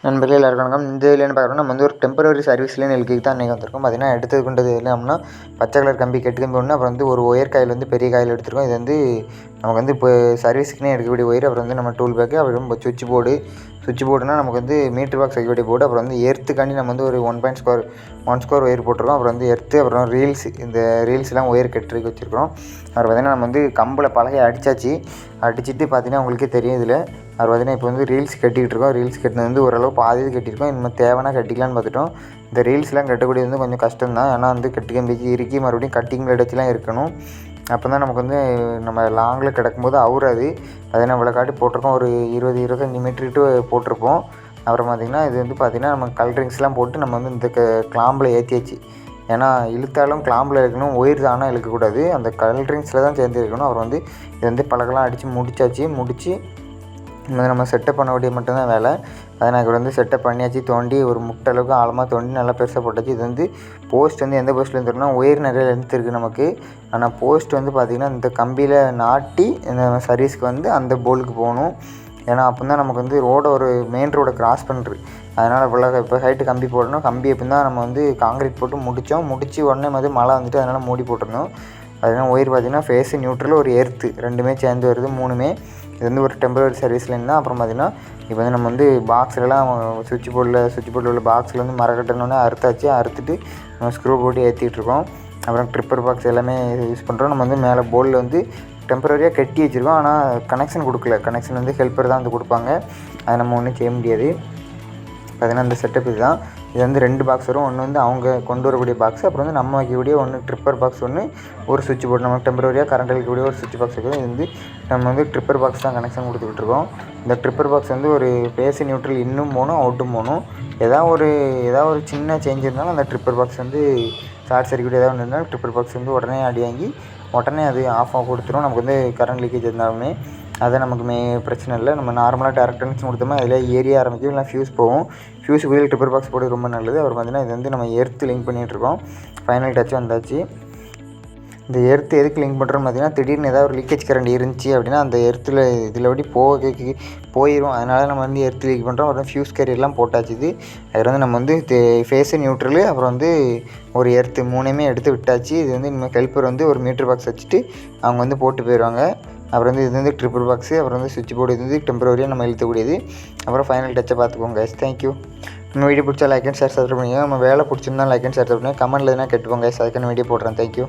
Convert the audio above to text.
நண்பர்களே எல்லாருக்கும் வணக்கம். இந்த இதில் என்ன பார்க்குறோம்னா நம்ம ஒரு டெம்பரரி சர்வீஸ் லைன் எல்கைக்கு தான் இன்றைக்கி வந்திருக்கோம். பார்த்தீங்கன்னா எடுத்து கொண்டது என்னன்னா பச்சை கலர் கம்பி கெட்டு கம்பி ஒன்று, அப்புறம் ஒரு ஒயர் காயில் பெரிய காயில் எடுத்துருக்கோம். இது நமக்கு இப்போ சர்வீஸ்க்குனே எடுக்கக்கூடிய ஒயர். அப்புறம் நம்ம டூல் பேக்கு, அப்புறம் சுவிட்ச் போர்டுனா நமக்கு மீட்டர் பாக்ஸ் வைக்கக்கூடிய போர்டு. அப்புறம் எர்த்துக்காண்டி நம்ம ஒரு 1 ஸ்கொயர் ஒயர் போட்டிருக்கோம். அப்புறம் எர்த்து, அப்புறம் ரீல்ஸ், இந்த ரீல்ஸ்லாம் ஒயர் கட்டுறதுக்கு வச்சுருக்கோம். அப்புறம் பார்த்தீங்கன்னா நம்ம கம்பில் பலகை அடிச்சுட்டு பார்த்தீங்கன்னா உங்களுக்கே தெரியும். இதில் அது பார்த்தீங்கன்னா இப்போ ரீல்ஸ் கட்டிகிட்டு இருக்கோம். ரீல்ஸ் கட்டினது ஓரளவு பாதி கட்டியிருக்கோம். இன்னும் தேவைன்னா கட்டிக்கலான்னு பார்த்துட்டோம். இந்த ரீல்ஸ்லாம் கட்டக்கூடியது கொஞ்சம் கஷ்டம் தான். ஏன்னா கட்டி கம்பிக்கு இறுக்கி மறுபடியும் கட்டிங் அடிச்சுலாம் இருக்கணும். அப்போ தான் நமக்கு நம்ம லாங்கில் கிடக்கும்போது அவுறாது. பார்த்தீங்கன்னா இவ்வளோ காட்டி போட்டிருக்கோம். ஒரு 20-25 மீட்டர்கிட்ட போட்டிருப்போம். அப்புறம் பார்த்திங்கன்னா இது பார்த்திங்கன்னா நம்ம கலரிங்ஸ்லாம் போட்டு நம்ம இந்த கிளாம்பில் ஏற்றியாச்சு. ஏன்னா இழுத்தாலும் கிளாம்பில் இருக்கணும், ஒயர் தானே இழுக்கக்கூடாது. அந்த கலரிங்ஸில் தான் சேர்ந்து இருக்கணும். அப்புறம் இது பலகெல்லாம் அடித்து முடித்து நம்ம செட்டப் பண்ண வேண்டிய மட்டும்தான் வேலை. அதை நான் இப்போ செட்டப் பண்ணியாச்சு. தோண்டி ஒரு முட்டை அளவுக்கு ஆழமாக தோண்டி நல்லா பெருசாக போட்டாச்சு. இது போஸ்ட் எந்த போஸ்ட்லேருந்து இருக்குன்னா ஒயர் நிறைய லென்த் இருக்குது நமக்கு. ஆனால் போஸ்ட் பார்த்திங்கன்னா இந்த கம்பியில் நாட்டி இந்த சர்வீஸ்க்கு அந்த போலுக்கு போகணும். ஏன்னா அப்போ தான் நமக்கு ரோடை ஒரு மெயின் ரோடை கிராஸ் பண்ணுறது. அதனால் இப்போ ஹைட்டு கம்பி போடணும். கம்பி எப்போ தான் நம்ம காங்கிரீட் போட்டு முடித்து உடனே மழை வந்துட்டு அதனால் மூடி போட்டிருந்தோம். அதனால் ஒயர் பார்த்திங்கன்னா ஃபேஸு நியூட்ரல் ஒரு எர்த்து ரெண்டுமே சேர்ந்து வருது. மூணுமே இது ஒரு டெம்பரரி சர்வீஸ் லைன் தான். அப்புறம் பார்த்திங்கன்னா இப்போ நம்ம பாக்ஸ்லலாம் சுவிட்ச் போர்டில் உள்ள பாக்ஸில் மரக்கட்டணுன்னே அறுத்துட்டு நம்ம ஸ்க்ரூ போட்டு ஏற்றிட்டுருக்கோம். அப்புறம் ட்ரிப்பர் பாக்ஸ் எல்லாமே யூஸ் பண்ணுறோம். நம்ம மேலே போர்டில் டெம்பரரியாக கட்டி வச்சுருக்கோம். ஆனால் கனெக்ஷன் கொடுக்கல. கனெக்ஷன் ஹெல்ப்பர் தான் கொடுப்பாங்க. அதை நம்ம ஒன்றும் செய்ய முடியாது. பார்த்திங்கன்னா இந்த செட்டப் இதுதான். இது 2 பாக்ஸ் வரும். ஒன்று அவங்க கொண்டு வரக்கூடிய பாக்ஸ், அப்புறம் நம்ம வைக்கக்கூடிய ஒன்று ட்ரிப்பர் பாக்ஸ், ஒரு சுவிட்ச் போர்டு. நமக்கு டெம்பரரியாக கரண்ட் அளிக்கக்கூடிய ஒரு சுவிட்ச் பாக்ஸ் இருக்குது. இது நம்ம ட்ரிப்பர் பாக்ஸ் தான் கனெக்ஷன் கொடுத்துக்கிட்டுருக்கோம். இந்த ட்ரிப்பர் பாக்ஸ் ஒரு ஃபேஸ் நியூட்ரல் இன்னும் போகணும், அவுட்டும் போகணும். ஏதாவது ஒரு சின்ன சேஞ்ச் இருந்தாலும் அந்த ட்ரிப்பர் பாக்ஸ் ஷார்ட் சர்க்யூட் ஏதாவது ஒன்று இருந்தாலும் ட்ரிப்பர் பாக்ஸ் உடனே அடி வாங்கி உடனே அது ஆஃப் கொடுத்துரும். நமக்கு கரண்ட் லீக்கேஜ் இருந்தாலுமே அது நமக்கு பிரச்சனை இல்லை. நம்ம நார்மலாக டேரக்ட் கனெக்ஷன் கொடுத்தோம்னா அதில் ஏரியா ஆரம்பிக்கும், இல்லை ஃபியூஸ் போகும். ஃபியூஸுக்கு வெளியில் ட்ரிப்பர் பாக்ஸ் போட்டு ரொம்ப நல்லது. அப்புறம் பார்த்திங்கன்னா இது நம்ம எர்த்து லிங்க் பண்ணிகிட்ருக்கோம். ஃபைனல் டச் வந்தாச்சு. இந்த எர்த்து எதுக்கு லிங்க் பண்ணுறோன்னு பார்த்திங்கன்னா திடீர்னு ஏதாவது ஒரு லீக்கேஜ் கரண்ட் இருந்துச்சு அப்படின்னா அந்த இதில் போயிடும். அதனால் நம்ம எர்த்து லீக் பண்ணுறோம். அப்புறம் ஃபியூஸ் கேரியர்லாம் போட்டாச்சு. அதில் நம்ம ஃபேஸு நியூட்ரலு, அப்புறம் ஒரு எர்த்து மூணுமே எடுத்து விட்டாச்சு. இது நம்ம ஹெல்ப்பர் ஒரு மீட்டர் பாக்ஸ் வச்சுட்டு அவங்க போட்டு போயிடுவாங்க. அப்புறம் இது ட்ரிப்பர் பாக்ஸு, அப்புறம் சுவிட்ச் போர்டு டெம்பரரியாக நம்ம இழுத்தக்கூடியது. அப்புறம் ஃபைனல் டச்சை பார்த்துக்கோங்க கைஸ். தேங்க்யூ. நம்ம வீடியோ பிடிச்சா லைக் அண்ட் ஷேர் சப்ஸ்கிரைப் பண்ணிக்கோங்க. நம்ம வேலை பிடிச்சிருந்தா லைக் அண்ட் ஷேர் பண்ணுங்கள். கமெண்ட்டில் எதுனா கேட்டுப்போங்க கைஸ், அதுக்கான வீடியோ போடுறேன். தேங்க்யூ.